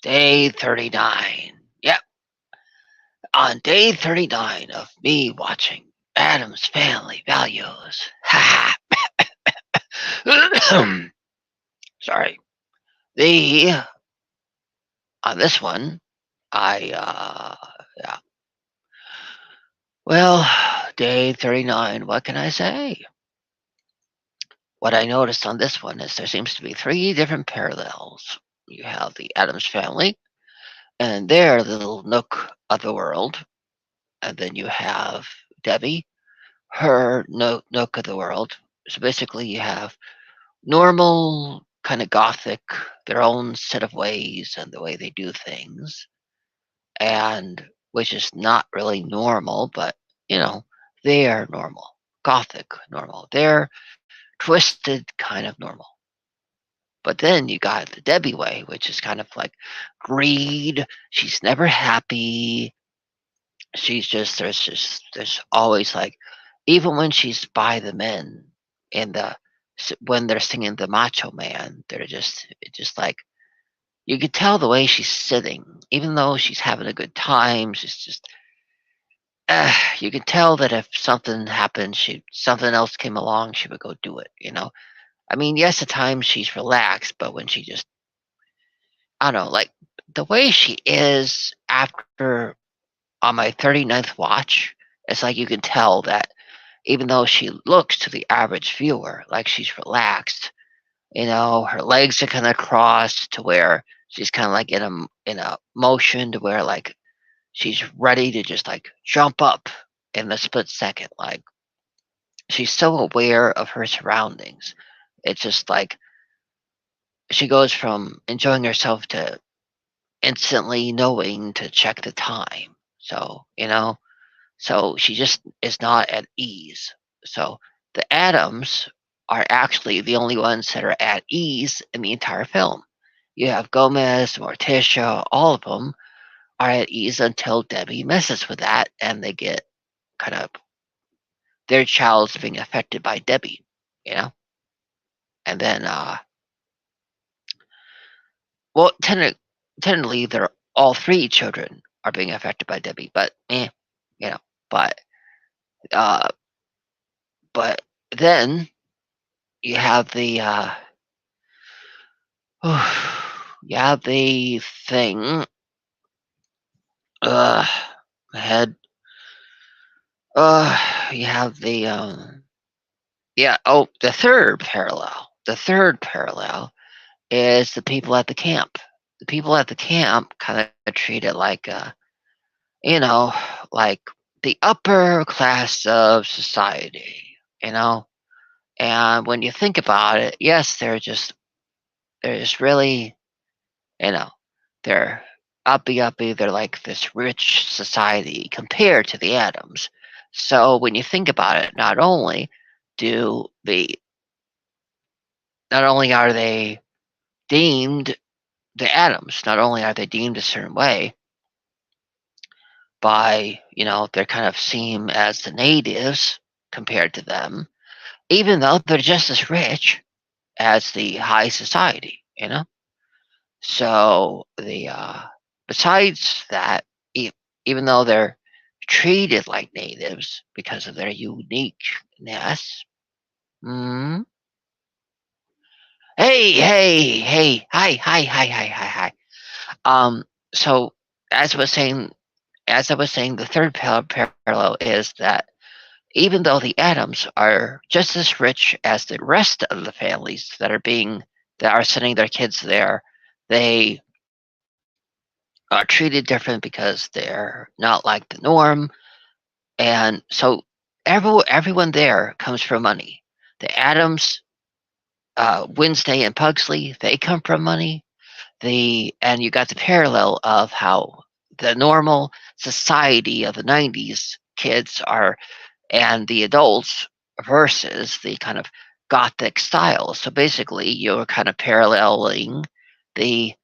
Day 39. Yep. On day 39 of me watching Adam's Family Values. Ha ha. Sorry. The on this one, yeah. Well, day 39, what can I say? What I noticed on this one is there seems to be three different parallels. You have the Adams family, and their little nook of the world, and then you have Debbie, her nook of the world. So basically, you have normal, kind of gothic, their own set of ways and the way they do things, and which is not really normal, but you know, they are normal, gothic normal. They're twisted kind of normal. But then you got the Debbie way, which is kind of like greed. She's never happy. She's there's always like, even when she's by the men in when they're singing the Macho Man, they're just like, you could tell the way she's sitting, even though she's having a good time. She's just you can tell that if something happened, she something else came along, she would go do it. I mean, yes, at times she's relaxed, but when she just, I don't know, like the way she is after on my 39th watch, it's like you can tell that even though she looks to the average viewer like she's relaxed, her legs are kind of crossed to where she's kind of like in a motion to where like she's ready to just like jump up in the split second. Like she's so aware of her surroundings. It's just like she goes from enjoying herself to instantly knowing to check the time. So she just is not at ease. So the Adams are actually the only ones that are at ease in the entire film. You have Gomez, Morticia, all of them are at ease until Debbie messes with that and they get kind of their child's being affected by Debbie, you know? And then, well, technically, they're all three children are being affected by Debbie, but you know, but uh, but then you have you have the thing. Uh, head. You have the yeah. Oh, the third parallel. The third parallel is the people at the camp. The people at the camp kind of treat it like you know, like the upper class of society, you know. And when you think about it, yes, they're just really, you know, they're uppy. They're like this rich society compared to the Adams. So when you think about it, do the not only are they deemed the Adams, not only are they deemed a certain way by, they're kind of seen as the natives compared to them, even though they're just as rich as the high society, So besides that, even though they're treated like natives because of their uniqueness. Mm, hey, hi. Um, so as I was saying, the third parallel is that even though the Adams are just as rich as the rest of the families that are sending their kids there, they are treated different because they're not like the norm, and so everyone there comes from money. The Adams, Wednesday, and Pugsley, they come from money. And you got the parallel of how the normal society of the 90s kids are and the adults versus the kind of gothic style. So basically, you're kind of paralleling the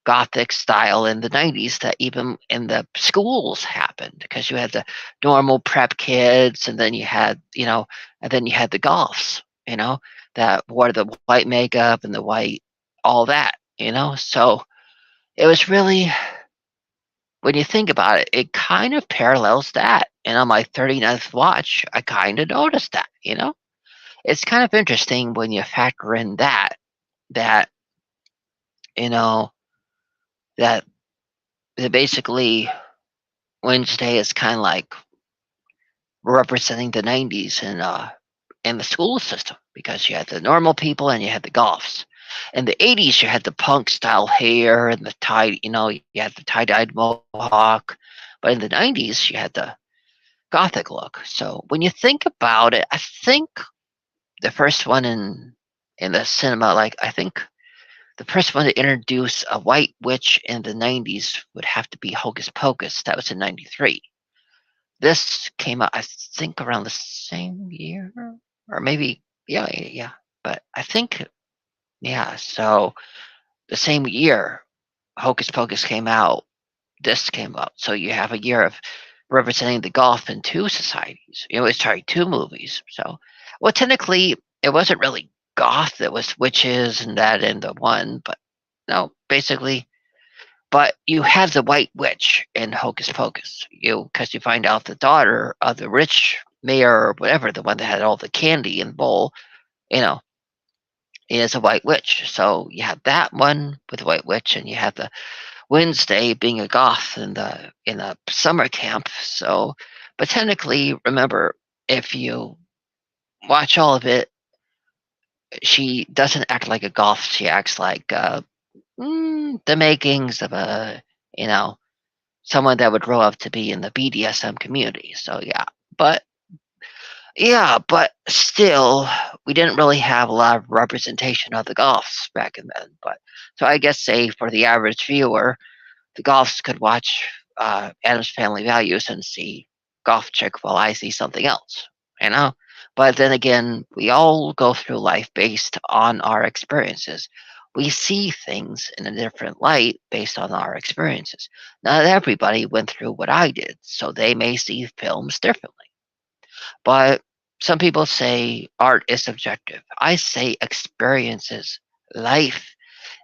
gothic style in the 90s that even in the schools happened, because you had the normal prep kids, and then you had the goths, that wore the white makeup and the white all that. So it was really when you think about it, it kind of parallels that. And on my 39th watch, I kind of noticed that, you know? It's kind of interesting when you factor in that, you know, that basically Wednesday is kind of like representing the 90s in the school system because you had the normal people and you had the goths. In the 80s, you had the punk style hair and the tie, you had the tie dyed mohawk. But in the 90s, you had the gothic look. So when you think about it, I think the first one in the cinema, like I think the first one to introduce a white witch in the 90s would have to be Hocus Pocus. That was in 93. This came out, I think, around the same year, or maybe, yeah, yeah. But I think, yeah. So the same year, Hocus Pocus came out. This came out. So you have a year of representing the goth in two societies. Sorry, two movies. So, well, technically, it wasn't really goth. It was witches and that in the one, but no, basically. But you have the White Witch in Hocus Pocus. Because you find out the daughter of the rich mayor or whatever, the one that had all the candy in the bowl, you know, is a White Witch. So you have that one with the White Witch, and you have the Wednesday being a goth in a summer camp. So, but technically, remember, if you watch all of it, she doesn't act like a goth. She acts like the makings of a you know someone that would grow up to be in the BDSM community. So but still, we didn't really have a lot of representation of the goths back in then. But so I guess say for the average viewer, the goths could watch Adam's Family Values and see goth chick while I see something else, you know. But then again, we all go through life based on our experiences. We see things in a different light based on our experiences. Not everybody went through what I did, so they may see films differently. But some people say art is subjective. I say experiences, life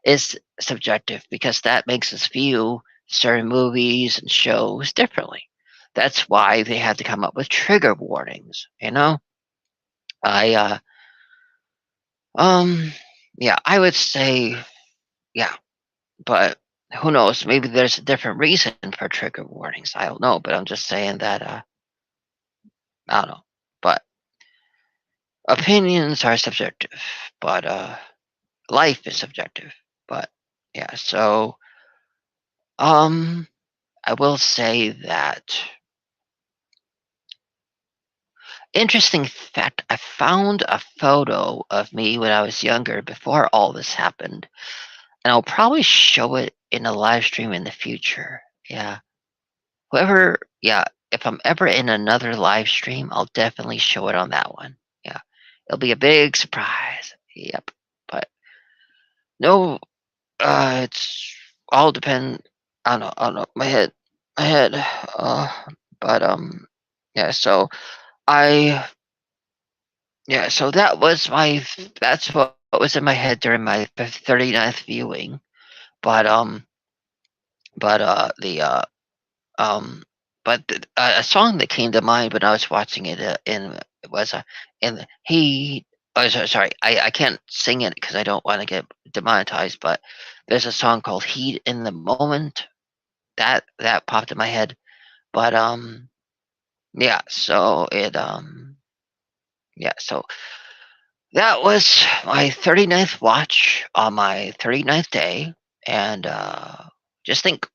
is subjective because that makes us view certain movies and shows differently. That's why they had to come up with trigger warnings, you know? I um yeah, I would say yeah, but who knows? Maybe there's a different reason for trigger warnings. I don't know, but I'm just saying that I don't know. But opinions are subjective, but life is subjective. But yeah, so um I will say that interesting fact, I found a photo of me when I was younger before all this happened, and I'll probably show it in a live stream in the future. Yeah. If I'm ever in another live stream, I'll definitely show it on that one. Yeah. It'll be a big surprise. Yep. But no, it's all depend. I don't know. My head. Uh, but yeah. So I Yeah, so that's what was in my head during my 39th viewing. But but the um a song that came to mind when I was watching it in it was in he sorry, I can't sing it because I don't want to get demonetized, but there's a song called Heat in the Moment that popped in my head. But yeah, so so that was my 39th watch on my 39th day, and just think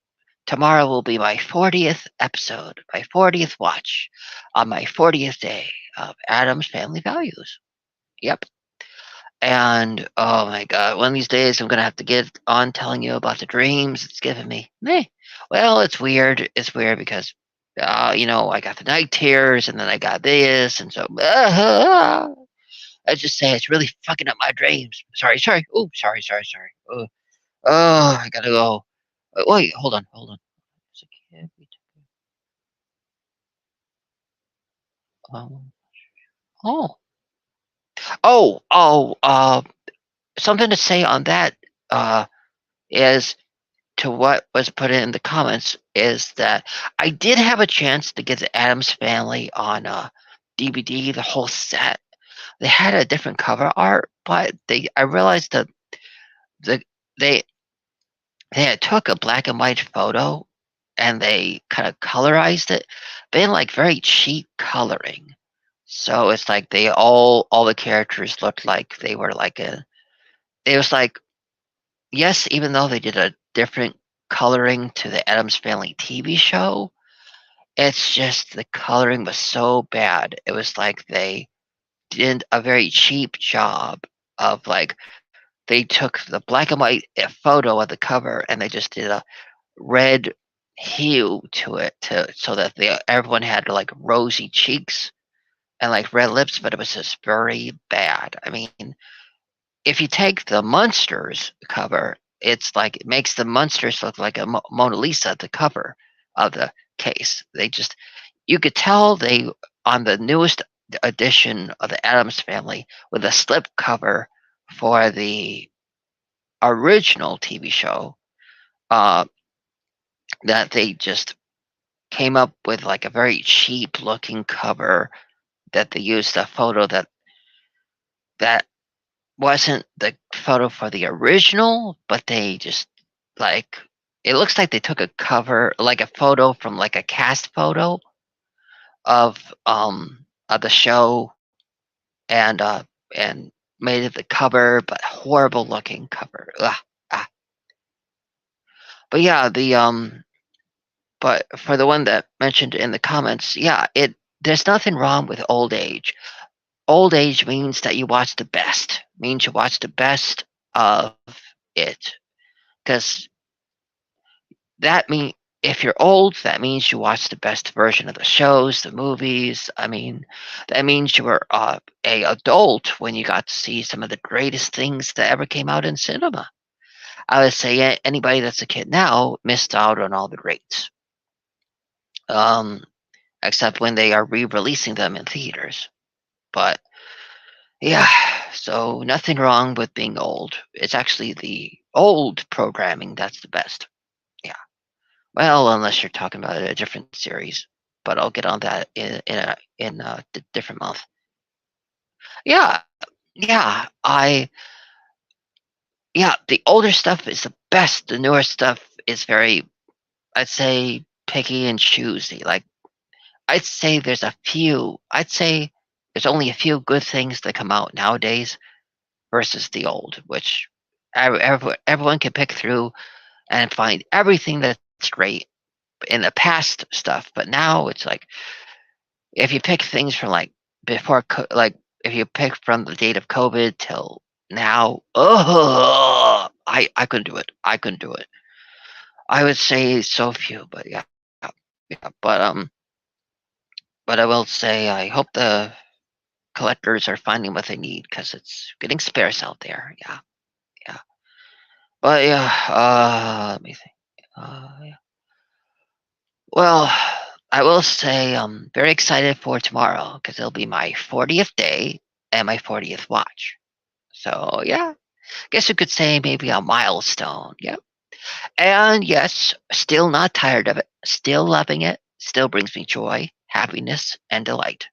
tomorrow will be my 40th episode, my 40th watch on my 40th day of Adam's Family Values. Yep. And oh my god, one of these days I'm gonna have to get on telling you about the dreams it's given me. Well, it's weird. It's weird because I got the night terrors and then I got this, and so I just say it's really fucking up my dreams. Sorry. Oh, sorry. I gotta go. Wait, hold on. Um, oh, something to say on that uh, is to what was put in the comments is that I did have a chance to get the Adams Family on DVD, the whole set. They had a different cover art, but I realized that the they they had took a black and white photo and they kind of colorized it, but in like very cheap coloring. So it's like they all the characters looked like they were like a. It was like, yes, even though they did a different coloring to the Adams Family TV show, it's just the coloring was so bad. It was like they did a very cheap job of like they took the black and white photo of the cover and they just did a red hue to it so that everyone had like rosy cheeks and like red lips, but it was just very bad. I mean, if you take the Munsters cover, it's like it makes the Munsters look like a Mona Lisa at the cover of the case. They just you could tell they on the newest edition of the Adams Family with a slip cover for the original TV show, uh, that they just came up with like a very cheap looking cover that they used a photo that wasn't the photo for the original, but they just like it looks like they took a cover, like a photo from like a cast photo of the show and and made it the cover, but horrible looking cover. Ugh, ah. But yeah, the but for the one that mentioned in the comments, yeah, it there's nothing wrong with old age. Old age means that you watch the best. Means you watch the best of it. Because that mean if you're old, that means you watch the best version of the shows, the movies. I mean, that means you were a adult when you got to see some of the greatest things that ever came out in cinema. I would say anybody that's a kid now missed out on all the greats. Um, except when they are re-releasing them in theaters. But yeah, so nothing wrong with being old. It's actually the old programming that's the best. Yeah. Well, unless you're talking about a different series, but I'll get on that in a different month. Yeah, yeah. The older stuff is the best. The newer stuff is very, I'd say, picky and choosy. Like I'd say there's only a few good things that come out nowadays versus the old, which everyone can pick through and find everything that's great in the past stuff. But now it's like if you pick things from like before, like if you pick from the date of COVID till now, oh, I couldn't do it. I couldn't do it. I would say so few, but yeah, yeah. But I will say I hope the collectors are finding what they need because it's getting sparse out there. Yeah, yeah. But yeah, let me think. Yeah. Well, I will say I'm very excited for tomorrow because it'll be my 40th day and my 40th watch. So yeah, guess you could say maybe a milestone. Yeah. And yes, still not tired of it. Still loving it. Still brings me joy, happiness, and delight.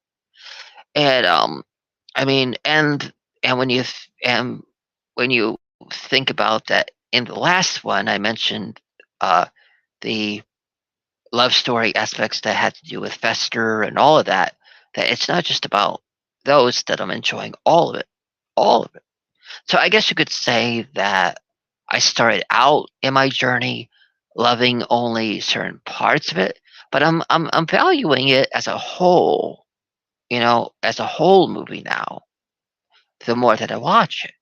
And I mean, and when you think about that, in the last one I mentioned the love story aspects that had to do with Fester and all of that. That it's not just about those that I'm enjoying all of it. So I guess you could say that I started out in my journey loving only certain parts of it, but I'm valuing it as a whole, as a whole movie now, the more that I watch it.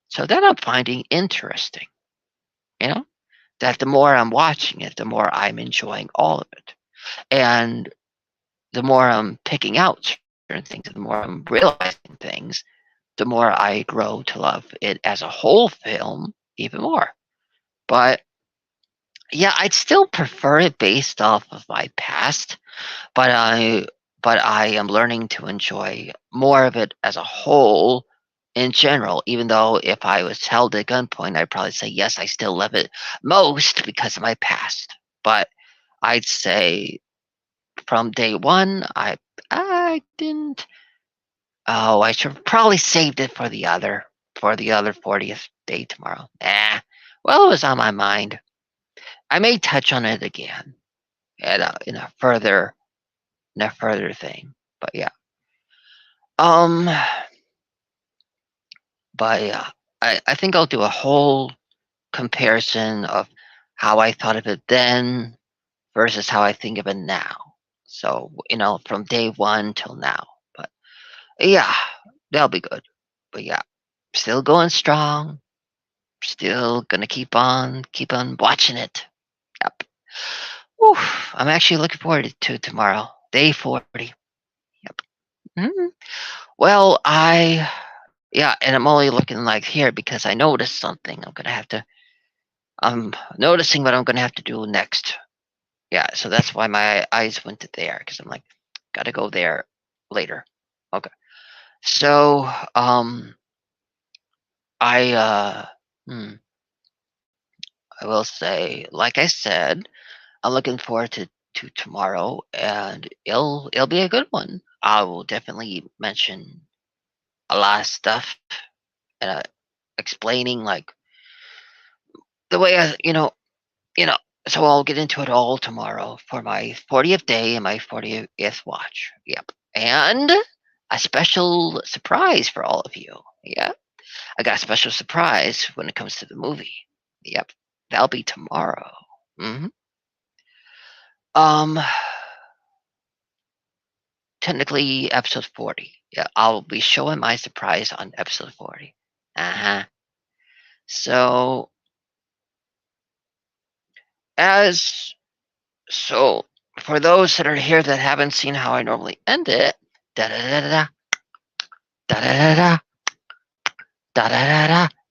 So that I'm finding interesting, you know, that the more I'm watching it, the more I'm enjoying all of it. And the more I'm picking out certain things, the more I'm realizing things, the more I grow to love it as a whole film even more. But yeah, I'd still prefer it based off of my past, but I am learning to enjoy more of it as a whole in general, even though if I was held at gunpoint, I'd probably say, yes, I still love it most because of my past. But I'd say from day one, I didn't. Oh, I should probably saved it for the other 40th day tomorrow. Well, it was on my mind. I may touch on it again in a further thing. But yeah. Um. But yeah, I think I'll do a whole comparison of how I thought of it then versus how I think of it now. So, from day one till now. But yeah, that'll be good. But yeah, still going strong. Still gonna keep on watching it. Yep. Whew, I'm actually looking forward to tomorrow. Day 40. Yep. Mhm. Well, yeah, and I'm only looking like here because I noticed something. I'm noticing what I'm gonna have to do next. Yeah, so that's why my eyes went to there because I'm like, gotta go there later. Okay. So, I hmm, I will say, like I said, I'm looking forward to tomorrow, and it'll be a good one. I will definitely mention a lot of stuff, uh, explaining like the way you know. So I'll get into it all tomorrow for my 40th day and my 40th watch. Yep, and a special surprise for all of you. Yeah, I got a special surprise when it comes to the movie. Yep, that'll be tomorrow. hmm Um, technically episode 40. Yeah, I'll be showing my surprise on episode 40. Uh-huh. So as so for those that are here that haven't seen how I normally end it, da da da da da da da da da da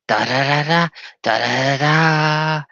da da da da da da da da